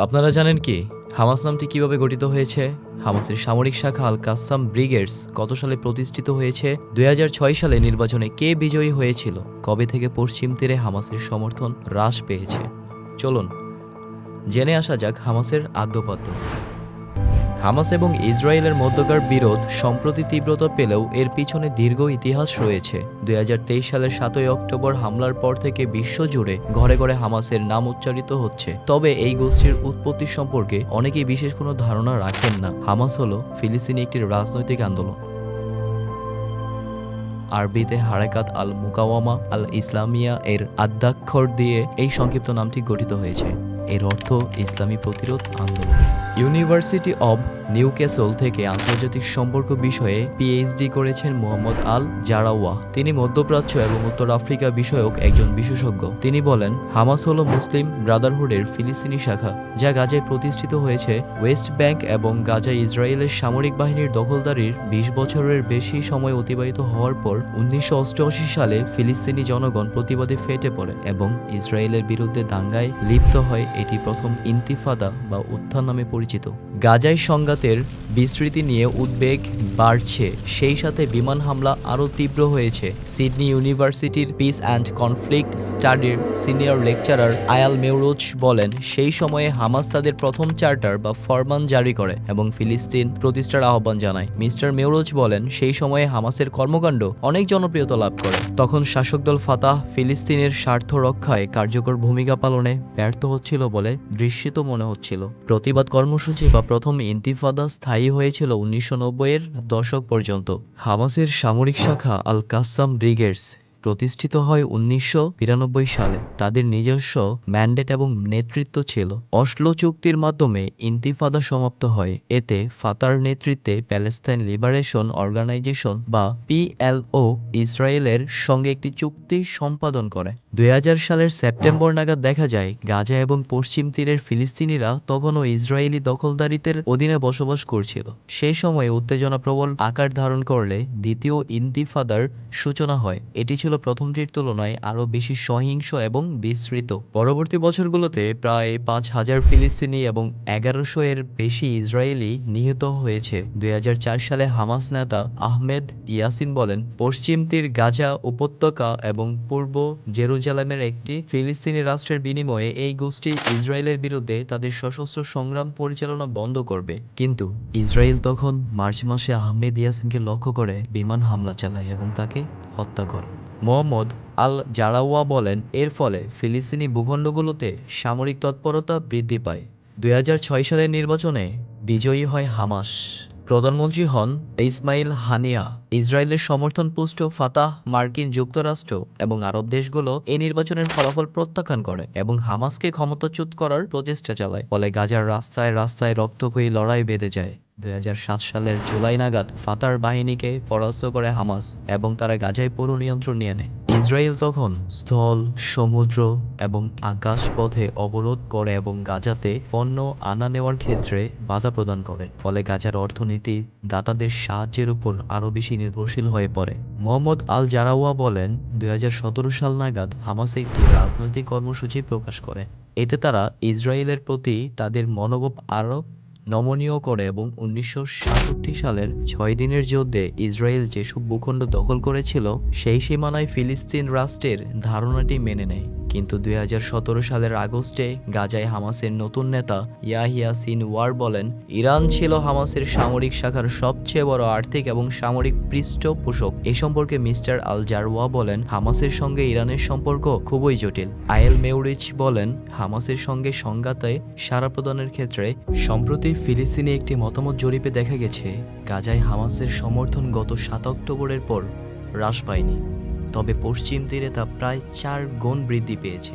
আপনারা জানেন কি হামাস নামটি কিভাবে গঠিত হয়েছে? হামাসের সামরিক শাখা আল কাসাম ব্রিগেডস কত সালে প্রতিষ্ঠিত হয়েছে? ২০০৬ সালে নির্বাচনে কে বিজয়ী হয়েছিল? কবে থেকে পশ্চিম তীরে হামাসের সমর্থন হ্রাস পেয়েছে? চলুন জেনে আসা যাক হামাসের আদ্যপাদ্য। হামাস এবং ইসরায়েলের মধ্যকার বিরোধ সম্প্রতি তীব্রতা পেলেও এর পিছনে দীর্ঘ ইতিহাস রয়েছে। ২০২৩ সালের ৭ই অক্টোবর হামলার পর থেকে বিশ্বজুড়ে ঘরে ঘরে হামাসের নাম উচ্চারিত হচ্ছে। তবে এই গোষ্ঠীর উৎপত্তি সম্পর্কে অনেকেই বিশেষ কোনো ধারণা রাখেন না। হামাস হলো ফিলিস্তিনি একটি রাজনৈতিক আন্দোলন। আরবিতে হারাকাত আল মুকাওয়ামা আল ইসলামিয়া এর আদ্যাক্ষর দিয়ে এই সংক্ষিপ্ত নামটি গঠিত হয়েছে। এর অর্থ ইসলামী প্রতিরোধ আন্দোলন। ইউনিভার্সিটি অব নিউক্যাসল থেকে আন্তর্জাতিক সম্পর্ক বিষয়ে পিএইচডি করেছেন মোহাম্মদ আল জারাওয়া। তিনি মধ্যপ্রাচ্য এবং উত্তর আফ্রিকা বিষয়ক একজন বিশেষজ্ঞ। তিনি বলেন, হামাস হলো মুসলিম ব্রাদারহুডের ফিলিস্তিনি শাখা, যা গাজায় প্রতিষ্ঠিত হয়েছে। ওয়েস্ট ব্যাংক এবং গাজায় ইসরায়েলের সামরিক বাহিনীর দখলদারির ২০ বছরের বেশি সময় অতিবাহিত হওয়ার পর ১৯৮৮ সালে ফিলিস্তিনি জনগণ প্রতিবাদে ফেটে পড়ে এবং ইসরায়েলের বিরুদ্ধে দাঙ্গায় লিপ্ত হয়। এটি প্রথম ইন্তিফাদা বা উত্থান নামে পরিচিত। গাজায় সংঘাতের বিস্তৃতি নিয়ে উদ্বেগ বাড়ছে, সেই সাথে বিমান হামলা আরও তীব্র হয়েছে। সিডনি ইউনিভার্সিটির পিস অ্যান্ড কনফ্লিক্ট স্টাডির সিনিয়র লেকচারার আয়াল মেউরোজ বলেন, সেই সময়ে হামাস তাদের প্রথম চার্টার বা ফরমান জারি করে এবং ফিলিস্তিন প্রতিষ্ঠার আহ্বান জানায়। মিস্টার মেউরোজ বলেন, সেই সময়ে হামাসের কর্মকাণ্ড অনেক জনপ্রিয়তা লাভ করে। তখন শাসক দল ফাতাহ ফিলিস্তিনের স্বার্থ রক্ষায় কার্যকর ভূমিকা পালনে ব্যর্থ হচ্ছিল বলে দৃশ্যিত মনে হচ্ছিল। প্রতিবাদ কর্মসূচি বা প্রথম ইন্তিফাদা স্থায়ী হয়েছিল ১৯৯০-এর দশক পর্যন্ত। হামাসের সামরিক শাখা আল কাসাম ব্রিগেডস প্রতিষ্ঠিত হয় ১৯৯২ সালে। তাদের নিজস্ব ম্যান্ডেট এবং নেতৃত্ব ছিল। অসলো চুক্তির মাধ্যমে ইন্তিফাদা সমাপ্ত হয়। এতে ফাতার নেতৃত্বে প্যালেস্তাইন লিবারেশন অর্গানাইজেশন বা পিএলও ইসরায়েলের সঙ্গে একটি চুক্তি সম্পাদন করে। ২০০০ সালের সেপ্টেম্বর নাগাদ দেখা যায়, গাজা এবং পশ্চিম তীরের ফিলিস্তিনিরা তখনও ইসরায়েলি দখলদারিত্বের অধীনে বসবাস করছিল। সেই সময়ে উত্তেজনা প্রবল আকার ধারণ করলে দ্বিতীয় ইন্তিফাদার সূচনা হয়। এটি ছিল প্রথমটির তুলনায় আরও বেশি সহিংস এবং বিস্তৃত। পরবর্তী বছরগুলোতে প্রায় ৫,০০০ ফিলিস্তিনি এবং ১১০০ এর বেশি ইসরায়েলি নিহত হয়েছে। ২০০৪ সালে হামাস নেতা আহমেদ ইয়াসিন বলেন, পশ্চিম তীর, গাজা উপত্যকা এবং পূর্ব জেরুজালেমের একটি ফিলিস্তিনি রাষ্ট্রের বিনিময়ে এই গোষ্ঠী ইসরায়েলের বিরুদ্ধে তাদের সশস্ত্র সংগ্রাম পরিচালনা বন্ধ করবে। কিন্তু ইসরায়েল তখন মার্চ মাসে আহমেদ ইয়াসিনকে লক্ষ্য করে বিমান হামলা চালায় এবং তাকে হত্যা করে। মোহাম্মদ আল জারাওয়া বলেন, এর ফলে ফিলিস্তিনি ভূখণ্ডগুলোতে সামরিক তৎপরতা বৃদ্ধি পায়। ২০০৬ সালের নির্বাচনে বিজয়ী হয় হামাস। প্রধানমন্ত্রী হন ইসমাইল হানিয়া। ইসরায়েলের সমর্থনপুষ্ট ফাতাহ, মার্কিন যুক্তরাষ্ট্র এবং আরব দেশগুলো এই নির্বাচনের ফলাফল প্রত্যাখ্যান করে এবং হামাসকে ক্ষমতাচ্যুত করার প্রচেষ্টা চালায়। ফলে গাজার রাস্তায় রাস্তায় রক্তক্ষয়ী লড়াই বেঁধে যায়। ২০০৭ সালের জুলাই নাগাদ ফাতার বাহিনীকে পরাস্ত করে হামাস এবং তারা গাজায় পুরো নিয়ন্ত্রণ নিয়ে নেয়। ইসরায়েল তখন স্থল, সমুদ্র এবং আকাশ পথে অবরোধ করে এবং গাজাতে পণ্য আনা নেওয়ার ক্ষেত্রে বাধা প্রদান করে। ফলে গাজার অর্থনীতি দাতাদের সাহায্যের উপর আরও বেশি নির্ভরশীল হয়ে পড়ে। মোহাম্মদ আল জারাওয়া বলেন, ২০১৭ সাল নাগাদ হামাস একটি রাজনৈতিক কর্মসূচি প্রকাশ করে। এতে তারা ইসরায়েলের প্রতি তাদের মনোভাব আরও নমনীয় করে এবং ১৯৬৭ সালের ৬ দিনের যুদ্ধে ইসরায়েল যেসব ভূখণ্ড দখল করেছিল সেই সীমানায় ফিলিস্তিন রাষ্ট্রের ধারণাটি মেনে নেয়। কিন্তু ২০১৭ সালের আগস্টে গাজায় হামাসের নতুন নেতা ইয়াহিয়া সিনওয়ার বলেন, ইরান ছিল হামাসের সামরিক শাখার সবচেয়ে বড় আর্থিক এবং সামরিক পৃষ্ঠপোষক। এ সম্পর্কে মিস্টার আল জারওয়া বলেন, হামাসের সঙ্গে ইরানের সম্পর্ক খুবই জটিল। আয়েল মেউরিচ বলেন, হামাসের সঙ্গে সংঘাতে সাড়া প্রদানের ক্ষেত্রে সম্প্রতি ফিলিস্তিনি একটি মতামত জরিপে দেখা গেছে, গাজায় হামাসের সমর্থন গত ৭ অক্টোবরের পর হ্রাস পায়নি, তবে পশ্চিম তীরে তা প্রায় ৪ গুণ বৃদ্ধি পেয়েছে।